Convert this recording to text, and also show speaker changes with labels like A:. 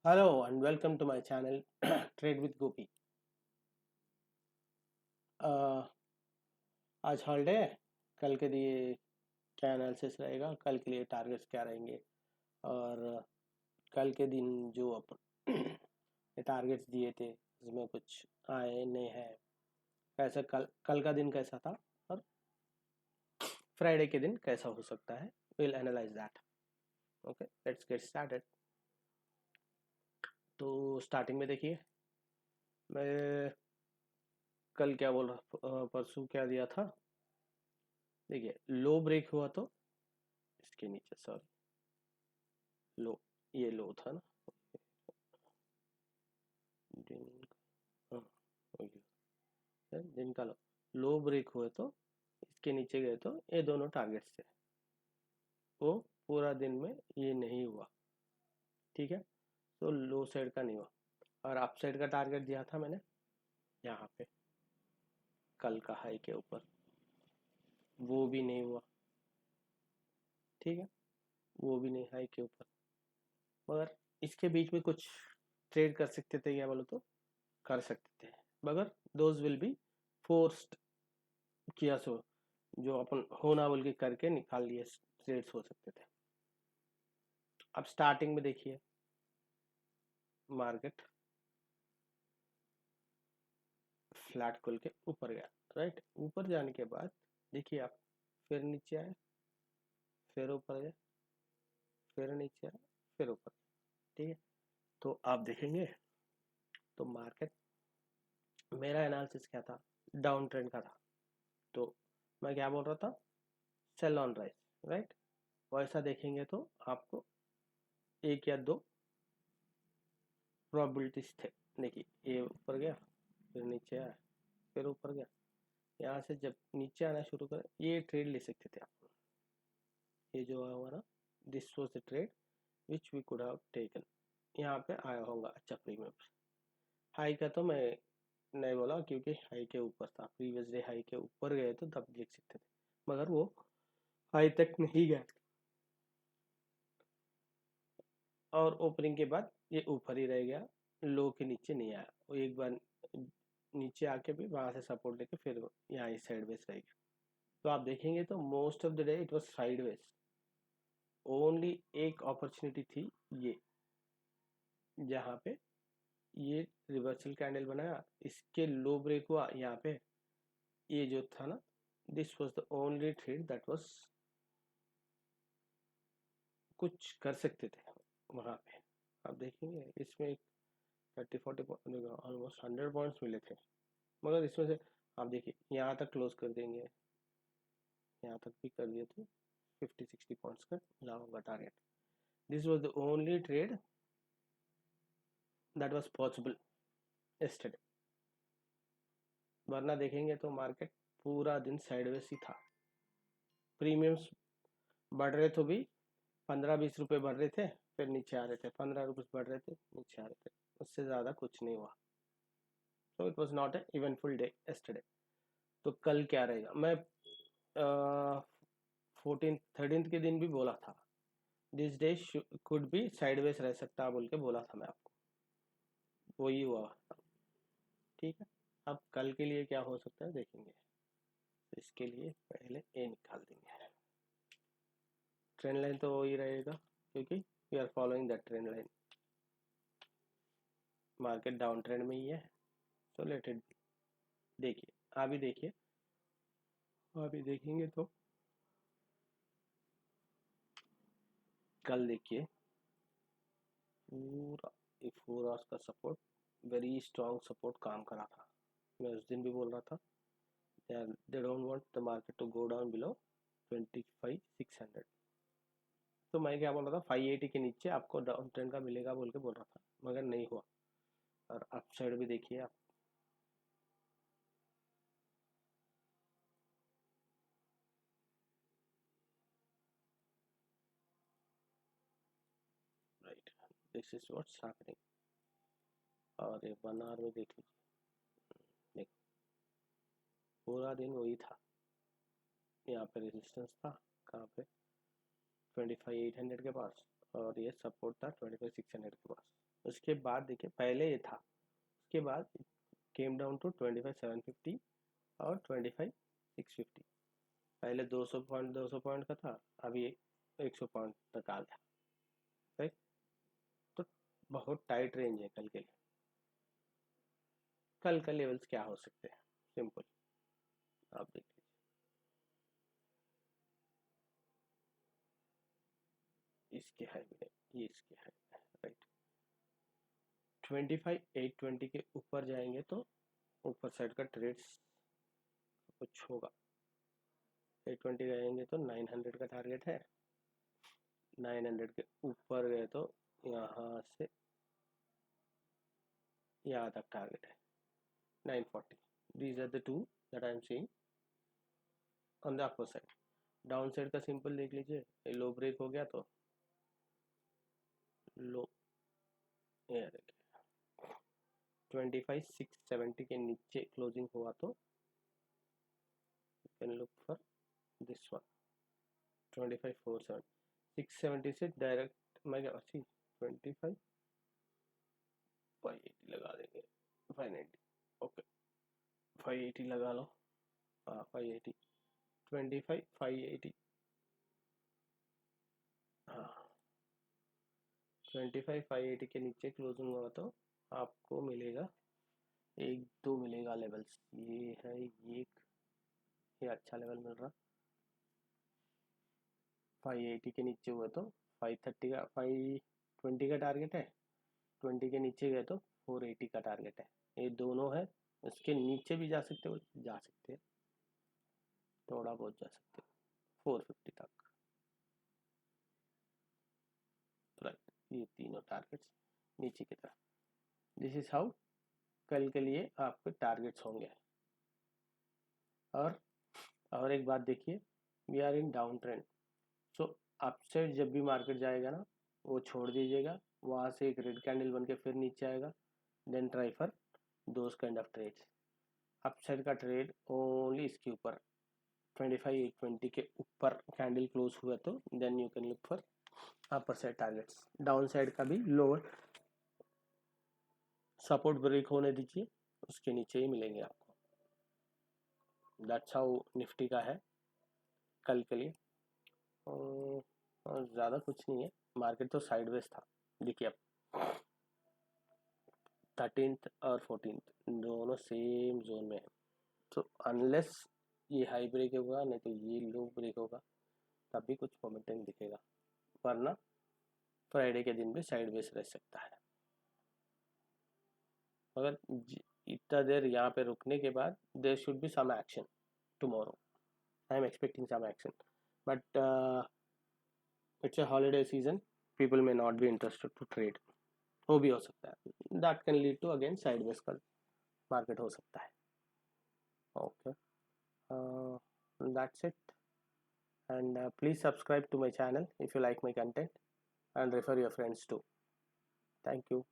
A: Hello and welcome to my channel Trade with Gopi. uh, आज holiday है। कल के लिए क्या एनालिसिस रहेगा, कल के लिए टारगेट्स क्या रहेंगे और कल के दिन जो अपन टारगेट्स दिए थे उसमें कुछ आए नहीं है, कैसा कल का दिन कैसा था और फ्राइडे के दिन कैसा हो सकता है। Will analyse that. Okay, let's get started. तो स्टार्टिंग में देखिए, मैं कल क्या बोल रहा, परसों क्या दिया था। देखिए, लो ब्रेक हुआ तो इसके नीचे, सॉरी, लो, ये लो था ना, दिन का, हाँ, हो गया। दिन का लो, लो ब्रेक हुए तो इसके नीचे गए तो ये दोनों टारगेट्स थे, वो पूरा दिन में ये नहीं हुआ। ठीक है, तो लो साइड का नहीं हुआ और अप साइड का टारगेट दिया था मैंने यहाँ पे कल का हाई के ऊपर, वो भी नहीं हुआ। ठीक है, वो भी नहीं हाई के ऊपर, मगर इसके बीच में कुछ ट्रेड कर सकते थे क्या बोलो तो, कर सकते थे, मगर दोज विल बी फोर्स्ड किया, सो जो अपन होना बोल के करके निकाल लिए ट्रेड्स हो सकते थे। अब स्टार्टिंग में देखिए, मार्केट फ्लैट खोल के ऊपर गया, राइट। ऊपर जाने के बाद देखिए आप, फिर नीचे आए, फिर ऊपर गए, फिर नीचे आए, फिर ऊपर। ठीक है, तो आप देखेंगे तो मार्केट, मेरा एनालिसिस क्या था, डाउन ट्रेंड का था। तो मैं क्या बोल रहा था, सेल ऑन राइज, राइट। वैसा देखेंगे तो आपको एक या दो प्रोबेबिलिटीज थे। देखिए, ये ऊपर गया, फिर नीचे आया, फिर ऊपर गया। यहाँ से जब नीचे आना शुरू करे, ये ट्रेड ले सकते थे आप। ये जो है हमारा, this was the trade which we could have taken. यहाँ पे आया होगा अच्छा प्रीमियम। हाई का तो मैं नहीं बोला क्योंकि हाई के ऊपर था, प्रीवियस डे हाई के ऊपर गए तो तब देख सकते थे, मगर वो हाई तक नहीं गया और ओपनिंग के बाद ये ऊपर ही रह गया, लो के नीचे नहीं आया। वो एक बार नीचे आके भी वहां से सपोर्ट लेके फिर यहाँ इस साइड वेज रह गया। तो आप देखेंगे तो most of the day it was sideways. Only एक अपॉर्चुनिटी थी ये, जहाँ पे ये रिवर्सल कैंडल बनाया, इसके लो ब्रेक हुआ यहाँ पे, ये जो था ना, this was the only trade that was, कुछ कर सकते थे वहां पे। आप देखेंगे इसमें एक 30-40 ऑलमोस्ट 100 पॉइंट्स मिले थे, मगर इसमें से आप देखिए यहाँ तक क्लोज कर देंगे, यहाँ तक भी कर दिए थे, 50-60 पॉइंट्स का मिला होगा target. This was the only trade that was possible yesterday, वरना देखेंगे तो मार्केट पूरा दिन साइडवेज ही था। प्रीमियम्स बढ़ रहे तो भी 15-20 रुपए बढ़ रहे थे, फिर नीचे आ रहे थे, 15 रुपये बढ़ रहे थे, नीचे आ रहे थे, उससे ज़्यादा कुछ नहीं हुआ। So it was not a eventful day yesterday। तो कल क्या रहेगा, मैं 14th 13th के दिन भी बोला था, this day could be sideways रह सकता है बोल के बोला था मैं आपको, वही हुआ। ठीक है, अब कल के लिए क्या हो सकता है देखेंगे। तो इसके लिए पहले ए निकाल देंगे। ट्रेंड लाइन तो वही रहेगा क्योंकि we are following that trend line, market down trend में ही है। सो लेट इट, देखिए अभी देखिए, अभी देखेंगे तो कल देखिए पूरा 4 आवर्स का सपोर्ट, वेरी स्ट्रॉन्ग सपोर्ट काम करा था। मैं उस दिन भी बोल रहा था, they don't want the market to go down below 25,600। तो मैं क्या बोल रहा था, 580 के नीचे आपको डाउन ट्रेंड का मिलेगा बोल के बोल रहा था, मगर नहीं हुआ। और अप साइड भी देखिए आप, right, this is what's happening. और ये 1 आवर में देख लीजिए, देखो पूरा दिन वही था। यहाँ पे रेजिस्टेंस था कहाँ पे, 25,800 के पास, और ये सपोर्ट था 25,600 के पास। उसके बाद देखिए पहले ये था, उसके बाद केम डाउन टू 25,750 और 25,650। पहले 200 पॉइंट का था, अभी 100 पॉइंट तक आ गया। राइट, तो बहुत टाइट रेंज है कल के लिए। कल का लेवल्स क्या हो सकते हैं, सिंपल आप देख लीजिए। इसके हाई में, ये इसके हाई में, राइट। 25,820 के ऊपर जाएंगे तो ऊपर साइड का ट्रेड्स कुछ होगा। 820 जाएंगे तो 900 का टारगेट है, 900 के ऊपर गए तो यहाँ से यहाँ तक टारगेट है 940। These are the two that I am seeing on the upper side. Down side का सिंपल देख लीजिए, लो ब्रेक हो गया तो लो, ये देखिए 25,670 के नीचे क्लोजिंग हुआ तो you can look for this one 25,470। 670 से डायरेक्ट मैं क्या अच्छी 25,580 लगा देंगे, 590, ओके 580 लगा लो। हाँ 580, 25,580, हाँ 25,580 के नीचे क्लोजिंग हुआ तो आपको मिलेगा, एक दो मिलेगा लेवल्स। ये है ये अच्छा लेवल मिल रहा। 580 के नीचे हुआ तो 530 का 520 का टारगेट है, 20 के नीचे गए तो 480 का टारगेट है। ये दोनों है, इसके नीचे भी जा सकते हो, जा सकते हैं, थोड़ा बहुत जा सकते हो 450 तक। राइट, ये तीनों टारगेट्स नीचे की तरफ। दिस इज हाउ कल के लिए आपके टारगेट्स होंगे। और एक बात देखिए, we are in down trend, so upside जब भी मार्केट जाएगा ना, वो छोड़ दीजिएगा, वहाँ से एक रेड कैंडल बन के फिर नीचे आएगा, then try for those kind of trades. Upside का ट्रेड ओनली इसके ऊपर 25,820 के ऊपर कैंडल क्लोज हुआ तो then you can look for upper side targets. Down side का भी लोअर सपोर्ट ब्रेक होने दीजिए, उसके नीचे ही मिलेंगे आपको। दैट्स हाउ निफ्टी का है कल के लिए। और ज़्यादा कुछ नहीं है, मार्केट तो साइडवेज था। देखिए अब 13th और 14th दोनों सेम जोन में है, तो अनलेस ये हाई ब्रेक होगा, नहीं तो ये लो ब्रेक होगा, तभी कुछ मोमेंटम दिखेगा, वरना फ्राइडे के दिन भी साइडवेज रह सकता है। मगर इतना देर यहाँ पे रुकने के बाद there should be some action tomorrow, I am expecting some action, but it's a holiday season, people may not be interested to trade, वो भी हो सकता है, that can lead to again sideways का मार्केट हो सकता है। Okay, that's it, and please subscribe to my channel if you like my content and refer your friends too. Thank you.